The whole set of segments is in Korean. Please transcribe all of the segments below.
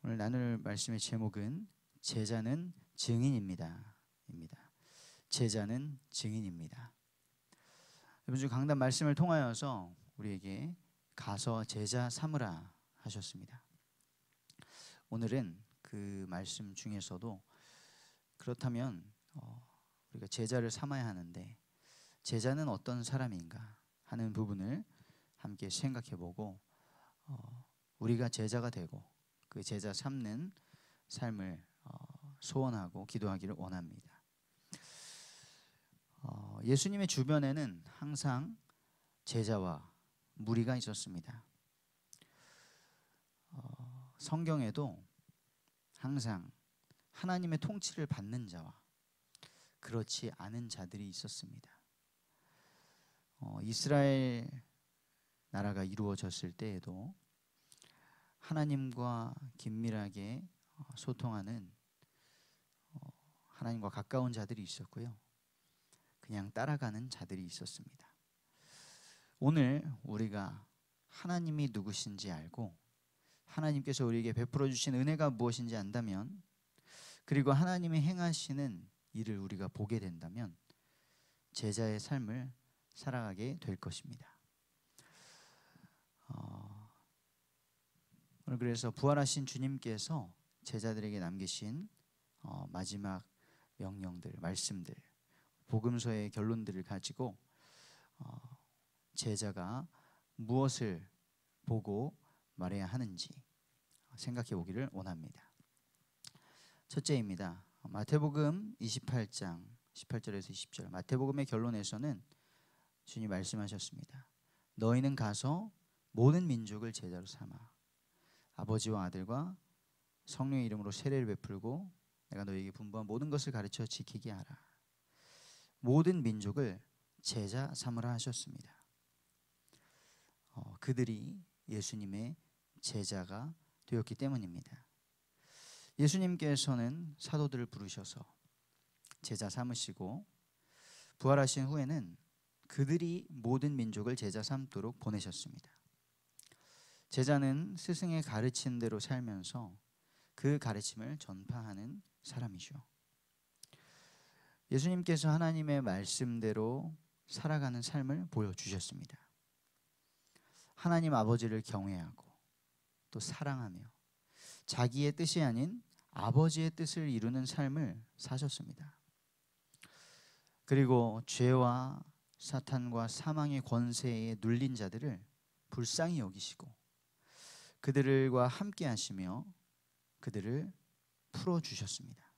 오늘 나눌 말씀의 제목은 제자는 증인입니다. 제자는 증인입니다. 이번 주 강단 말씀을 통하여서 우리에게 가서 제자 삼으라 하셨습니다. 오늘은 그 말씀 중에서도 그렇다면 우리가 제자를 삼아야 하는데 제자는 어떤 사람인가 하는 부분을 함께 생각해보고 우리가 제자가 되고 그 제자 삼는 삶을 소원하고 기도하기를 원합니다. 예수님의 주변에는 항상 제자와 무리가 있었습니다. 성경에도 항상 하나님의 통치를 받는 자와 그렇지 않은 자들이 있었습니다. 이스라엘 나라가 이루어졌을 때에도 하나님과 긴밀하게 소통하는 하나님과 가까운 자들이 있었고요. 그냥 따라가는 자들이 있었습니다. 오늘 우리가 하나님이 누구신지 알고 하나님께서 우리에게 베풀어 주신 은혜가 무엇인지 안다면, 그리고 하나님이 행하시는 일을 우리가 보게 된다면 제자의 삶을 살아가게 될 것입니다. 오늘 그래서 부활하신 주님께서 제자들에게 남기신 마지막 명령들, 말씀들, 복음서의 결론들을 가지고 제자가 무엇을 보고 말해야 하는지 생각해 보기를 원합니다. 첫째입니다. 마태복음 28장 18절에서 20절. 마태복음의 결론에서는 주님 말씀하셨습니다. 너희는 가서 모든 민족을 제자로 삼아 아버지와 아들과 성령의 이름으로 세례를 베풀고 내가 너희에게 분부한 모든 것을 가르쳐 지키게 하라. 모든 민족을 제자 삼으라 하셨습니다. 그들이 예수님의 제자가 되었기 때문입니다. 예수님께서는 사도들을 부르셔서 제자 삼으시고 부활하신 후에는 그들이 모든 민족을 제자 삼도록 보내셨습니다. 제자는 스승의 가르친 대로 살면서 그 가르침을 전파하는 사람이죠. 예수님께서 하나님의 말씀대로 살아가는 삶을 보여주셨습니다. 하나님 아버지를 경외하고 또 사랑하며 자기의 뜻이 아닌 아버지의 뜻을 이루는 삶을 사셨습니다. 그리고 죄와 사탄과 사망의 권세에 눌린 자들을 불쌍히 여기시고 그들과 함께 하시며 그들을 풀어주셨습니다.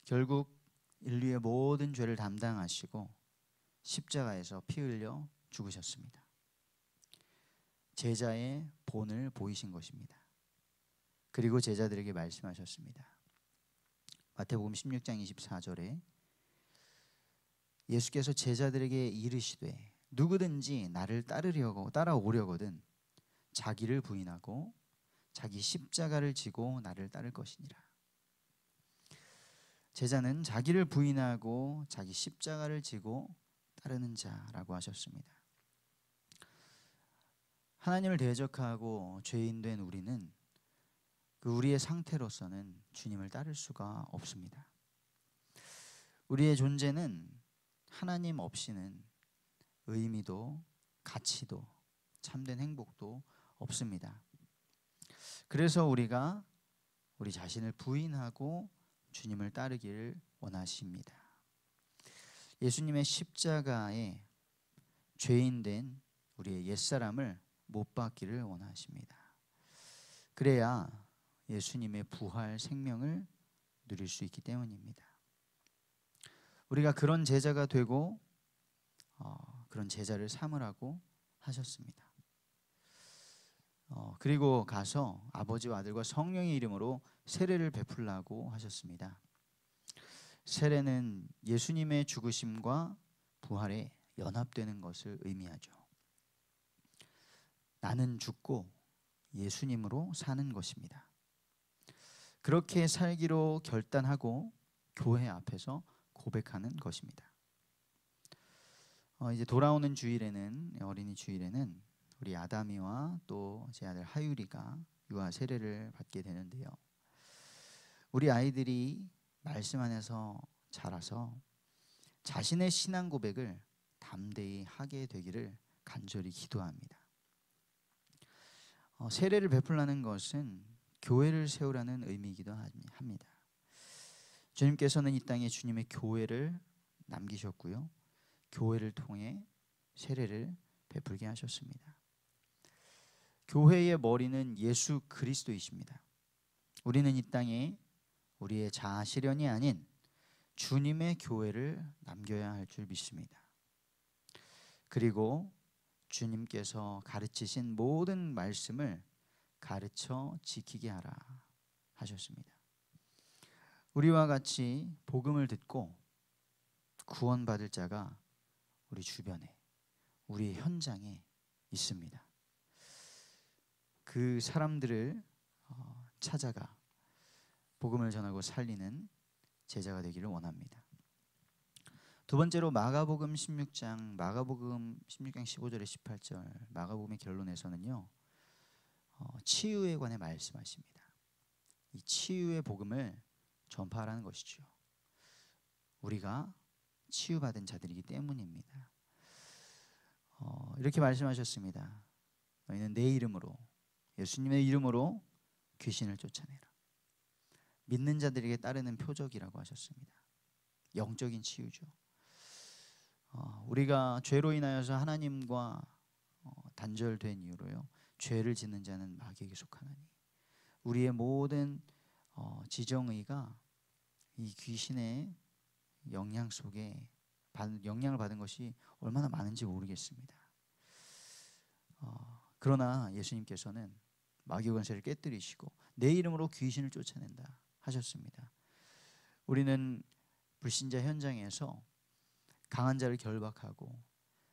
결국 인류의 모든 죄를 담당하시고 십자가에서 피 흘려 죽으셨습니다. 제자의 본을 보이신 것입니다. 그리고 제자들에게 말씀하셨습니다. 마태복음 16장 24절에 예수께서 제자들에게 이르시되 누구든지 나를 따라오려거든 자기를 부인하고 자기 십자가를 지고 나를 따를 것이니라. 제자는 자기를 부인하고 자기 십자가를 지고 따르는 자라고 하셨습니다. 하나님을 대적하고 죄인 된 우리는 우리의 상태로서는 주님을 따를 수가 없습니다. 우리의 존재는 하나님 없이는 의미도 가치도 참된 행복도 없습니다. 그래서 우리가 우리 자신을 부인하고 주님을 따르기를 원하십니다. 예수님의 십자가에 죄인 된 우리의 옛사람을 못 박기를 원하십니다. 그래야 예수님의 부활 생명을 누릴 수 있기 때문입니다. 우리가 그런 제자가 되고 그런 제자를 삼으라고 하셨습니다. 그리고 가서 아버지와 아들과 성령의 이름으로 세례를 베풀라고 하셨습니다. 세례는 예수님의 죽으심과 부활에 연합되는 것을 의미하죠. 나는 죽고 예수님으로 사는 것입니다. 그렇게 살기로 결단하고 교회 앞에서 고백하는 것입니다. 이제 돌아오는 주일에는, 어린이 주일에는 우리 아담이와 또 제 아들 하율이가 유아 세례를 받게 되는데요. 우리 아이들이 말씀 안에서 자라서 자신의 신앙 고백을 담대히 하게 되기를 간절히 기도합니다. 세례를 베풀라는 것은 교회를 세우라는 의미이기도 합니다. 주님께서는 이 땅에 주님의 교회를 남기셨고요. 교회를 통해 세례를 베풀게 하셨습니다. 교회의 머리는 예수 그리스도이십니다. 우리는 이 땅에 우리의 자아 실현이 아닌 주님의 교회를 남겨야 할 줄 믿습니다. 그리고 주님께서 가르치신 모든 말씀을 가르쳐 지키게 하라 하셨습니다. 우리와 같이 복음을 듣고 구원받을 자가 우리 주변에, 우리 현장에 있습니다. 그 사람들을 찾아가 복음을 전하고 살리는 제자가 되기를 원합니다. 두 번째로 마가복음 16장 15절에 18절 마가복음의 결론에서는요, 치유에 관해 말씀하십니다. 이 치유의 복음을 전파하라는 것이죠. 우리가 치유받은 자들이기 때문입니다. 이렇게 말씀하셨습니다. 너희는 내 이름으로, 예수님의 이름으로 귀신을 쫓아내라. 믿는 자들에게 따르는 표적이라고 하셨습니다. 영적인 치유죠. 우리가 죄로 인하여서 하나님과 단절된 이유로요, 죄를 짓는 자는 마귀에게 속하나니, 우리의 모든 지정의가 이 귀신의 영향 속에 영향을 받은 것이 얼마나 많은지 모르겠습니다. 그러나 예수님께서는 마귀 권세를 깨뜨리시고 내 이름으로 귀신을 쫓아낸다 하셨습니다. 우리는 불신자 현장에서 강한 자를 결박하고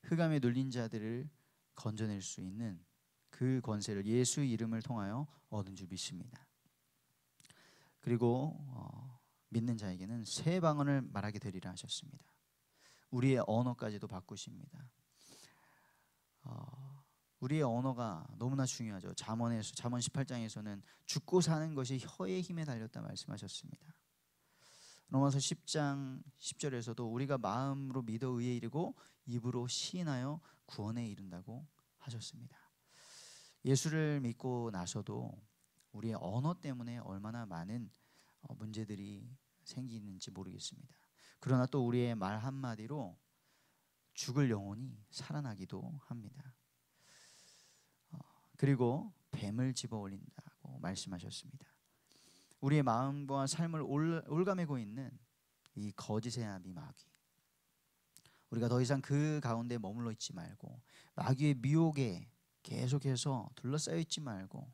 흑암에 눌린 자들을 건져낼 수 있는 그 권세를 예수 이름을 통하여 얻은 줄 믿습니다. 그리고 믿는 자에게는 새 방언을 말하게 되리라 하셨습니다. 우리의 언어까지도 바꾸십니다. 우리의 언어가 너무나 중요하죠. 잠언 18장에서는 죽고 사는 것이 혀의 힘에 달렸다 말씀하셨습니다. 로마서 10장 10절에서도 우리가 마음으로 믿어 의에 이르고 입으로 시인하여 구원에 이른다고 하셨습니다. 예수를 믿고 나서도 우리의 언어 때문에 얼마나 많은 문제들이 생기는지 모르겠습니다. 그러나 또 우리의 말 한마디로 죽을 영혼이 살아나기도 합니다. 그리고 뱀을 집어 올린다고 말씀하셨습니다. 우리의 마음과 삶을 올가매고 있는 이 거짓의 아비 마귀, 우리가 더 이상 그 가운데 머물러 있지 말고 마귀의 미혹에 계속해서 둘러싸여 있지 말고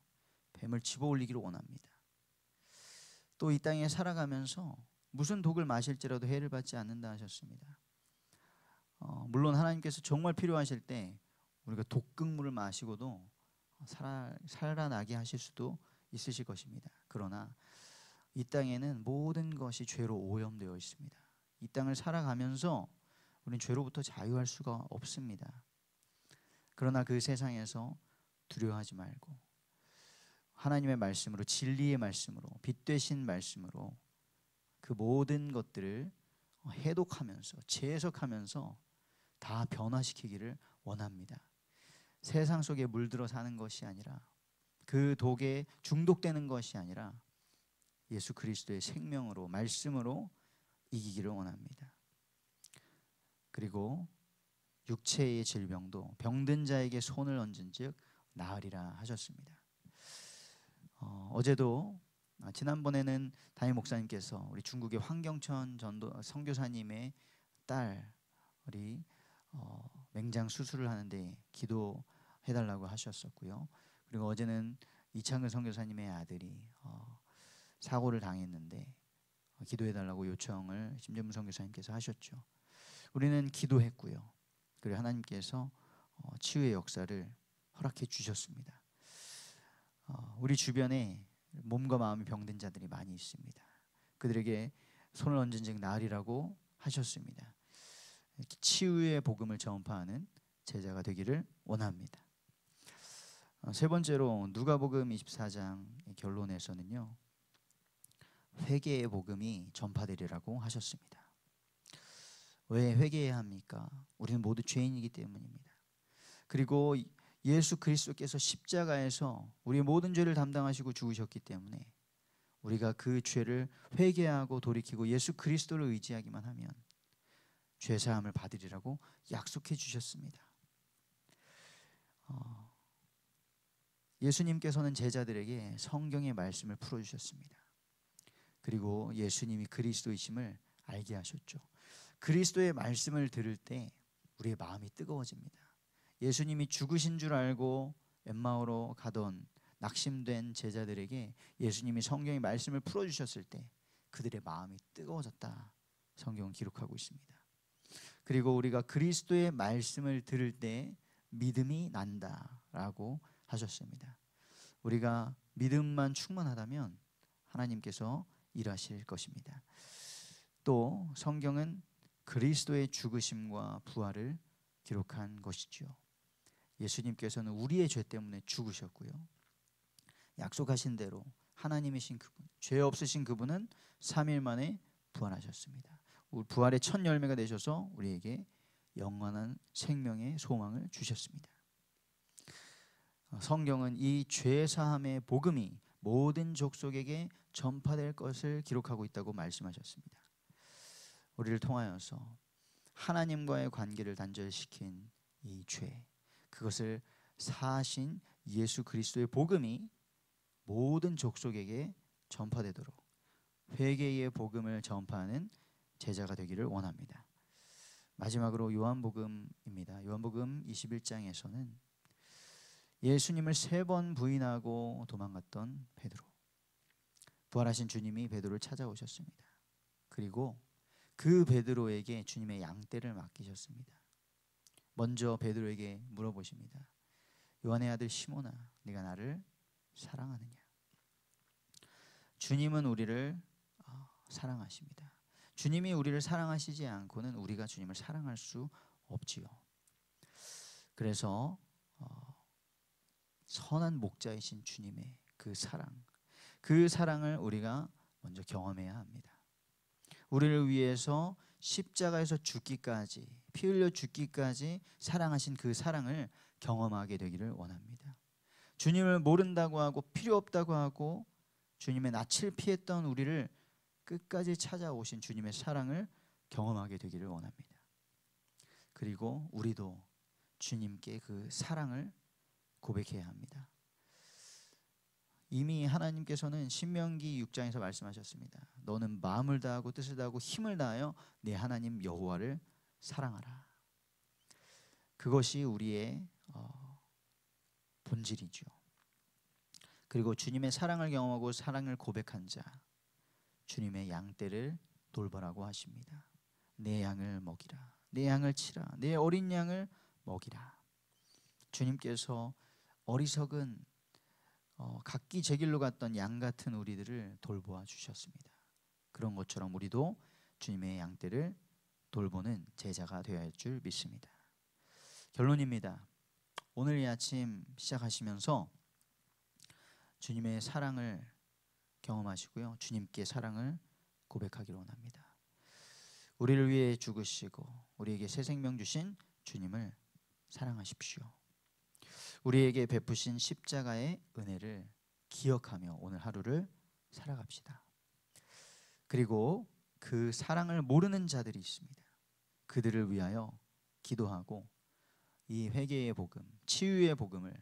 뱀을 집어 올리기를 원합니다. 또 이 땅에 살아가면서 무슨 독을 마실지라도 해를 받지 않는다 하셨습니다. 물론 하나님께서 정말 필요하실 때 우리가 독극물을 마시고도 살아나게 하실 수도 있으실 것입니다. 그러나 이 땅에는 모든 것이 죄로 오염되어 있습니다. 이 땅을 살아가면서 우리는 죄로부터 자유할 수가 없습니다. 그러나 그 세상에서 두려워하지 말고 하나님의 말씀으로, 진리의 말씀으로, 빛 되신 말씀으로 그 모든 것들을 해독하면서 재해석하면서 다 변화시키기를 원합니다. 세상 속에 물들어 사는 것이 아니라, 그 독에 중독되는 것이 아니라 예수 그리스도의 생명으로, 말씀으로 이기기를 원합니다. 그리고 육체의 질병도 병든 자에게 손을 얹은즉 나으리라 하셨습니다. 어제도 지난번에는 담임 목사님께서 우리 중국의 황경천 전도 선교사님의 딸이 맹장 수술을 하는데 기도해달라고 하셨었고요. 그리고 어제는 이창근 선교사님의 아들이 사고를 당했는데 기도해달라고 요청을 심재문 선교사님께서 하셨죠. 우리는 기도했고요. 그리고 하나님께서 치유의 역사를 허락해 주셨습니다. 우리 주변에 몸과 마음이 병든 자들이 많이 있습니다. 그들에게 손을 얹은즉 나으리라고 하셨습니다. 치유의 복음을 전파하는 제자가 되기를 원합니다. 세 번째로 누가복음 24장의 결론에서는요, 회개의 복음이 전파되리라고 하셨습니다. 왜 회개해야 합니까? 우리는 모두 죄인이기 때문입니다. 그리고 예수 그리스도께서 십자가에서 우리의 모든 죄를 담당하시고 죽으셨기 때문에 우리가 그 죄를 회개하고 돌이키고 예수 그리스도를 의지하기만 하면 죄 사함을 받으리라고 약속해 주셨습니다. 예수님께서는 제자들에게 성경의 말씀을 풀어주셨습니다. 그리고 예수님이 그리스도이심을 알게 하셨죠. 그리스도의 말씀을 들을 때 우리의 마음이 뜨거워집니다. 예수님이 죽으신 줄 알고 엠마오로 가던 낙심된 제자들에게 예수님이 성경의 말씀을 풀어주셨을 때 그들의 마음이 뜨거워졌다, 성경은 기록하고 있습니다. 그리고 우리가 그리스도의 말씀을 들을 때 믿음이 난다라고 하셨습니다. 우리가 믿음만 충만하다면 하나님께서 일하실 것입니다. 또 성경은 그리스도의 죽으심과 부활을 기록한 것이죠. 예수님께서는 우리의 죄 때문에 죽으셨고요, 약속하신 대로 하나님이신 그분, 죄 없으신 그분은 3일 만에 부활하셨습니다. 부활의 첫 열매가 되셔서 우리에게 영원한 생명의 소망을 주셨습니다. 성경은 이 죄 사함의 복음이 모든 족속에게 전파될 것을 기록하고 있다고 말씀하셨습니다. 우리를 통하여서 하나님과의 관계를 단절시킨 이 죄, 그것을 사하신 예수 그리스도의 복음이 모든 족속에게 전파되도록 회개의 복음을 전파하는 제자가 되기를 원합니다. 마지막으로 요한복음입니다. 요한복음 21장에서는 예수님을 3번 부인하고 도망갔던 베드로, 부활하신 주님이 베드로를 찾아오셨습니다. 그리고 그 베드로에게 주님의 양떼를 맡기셨습니다. 먼저 베드로에게 물어보십니다. 요한의 아들 시몬아, 네가 나를 사랑하느냐? 주님은 우리를 사랑하십니다. 주님이 우리를 사랑하시지 않고는 우리가 주님을 사랑할 수 없지요. 그래서 선한 목자이신 주님의 그 사랑을 우리가 먼저 경험해야 합니다. 우리를 위해서 십자가에서 죽기까지, 피 흘려 죽기까지 사랑하신 그 사랑을 경험하게 되기를 원합니다. 주님을 모른다고 하고 필요 없다고 하고 주님의 낯을 피했던 우리를 끝까지 찾아오신 주님의 사랑을 경험하게 되기를 원합니다. 그리고 우리도 주님께 그 사랑을 고백해야 합니다. 이미 하나님께서는 신명기 6장에서 말씀하셨습니다. 너는 마음을 다하고 뜻을 다하고 힘을 다하여 네 하나님 여호와를 사랑하라. 그것이 우리의 본질이죠. 그리고 주님의 사랑을 경험하고 사랑을 고백한 자, 주님의 양떼를 돌보라고 하십니다. 내 양을 먹이라, 내 양을 치라, 내 어린 양을 먹이라. 주님께서 어리석은 각기 제 길로 갔던 양 같은 우리들을 돌보아 주셨습니다. 그런 것처럼 우리도 주님의 양떼를 돌보는 제자가 되어야 할 줄 믿습니다. 결론입니다. 오늘 이 아침 시작하시면서 주님의 사랑을 경험하시고요, 주님께 사랑을 고백하기를 원합니다. 우리를 위해 죽으시고 우리에게 새 생명 주신 주님을 사랑하십시오. 우리에게 베푸신 십자가의 은혜를 기억하며 오늘 하루를 살아갑시다. 그리고 그 사랑을 모르는 자들이 있습니다. 그들을 위하여 기도하고 이 회개의 복음, 치유의 복음을,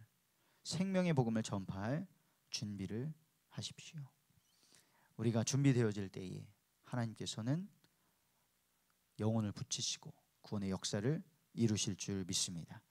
생명의 복음을 전파할 준비를 하십시오. 우리가 준비되어질 때에 하나님께서는 영혼을 붙이시고 구원의 역사를 이루실 줄 믿습니다.